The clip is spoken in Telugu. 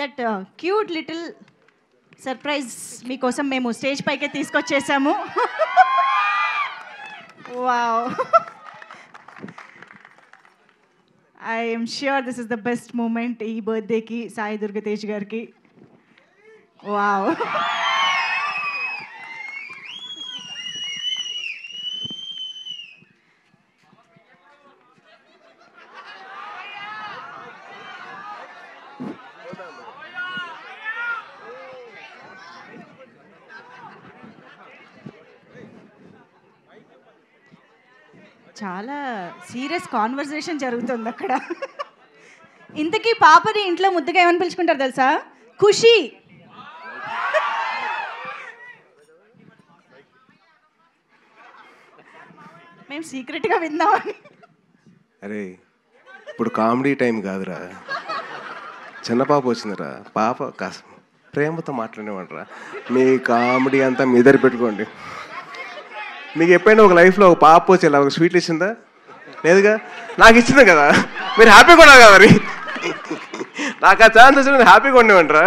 దట్ క్యూట్ లిటిల్ సర్ప్రైజ్ మీకోసం మేము స్టేజ్ పైకే తీసుకొచ్చేసాము. Wow, I'm sure this is the best moment ఈ బర్త్డేకి సాయి దుర్గ తేజ్ గారికి. వావ్, చాలా సీరియస్ కాన్వర్సేషన్ జరుగుతుంది అక్కడ. ఇంతకీ పాపని ఇంట్లో ముద్దుగా ఏమని పిలుచుకుంటారు తెలుసా? ఖుషి. మేము సీక్రెట్గా విందామని. అరే ఇప్పుడు కామెడీ టైం కాదురా, చిన్న పాప వచ్చిందిరా, పాప కాస్త ప్రేమతో మాట్లాడేమంటారా. మీ కామెడీ అంతా మీ దగ్గర పెట్టుకోండి. మీకు ఎప్పుడైనా ఒక లైఫ్లో ఒక పాప వచ్చి ఇలా ఒక స్వీట్లు ఇచ్చిందా? లేదుగా. నాకు ఇచ్చింది కదా, మీరు హ్యాపీగా ఉన్నారు కదా. మరి నాకు ఆ ఛాన్స్ వచ్చిన హ్యాపీగా ఉండేవంటారా.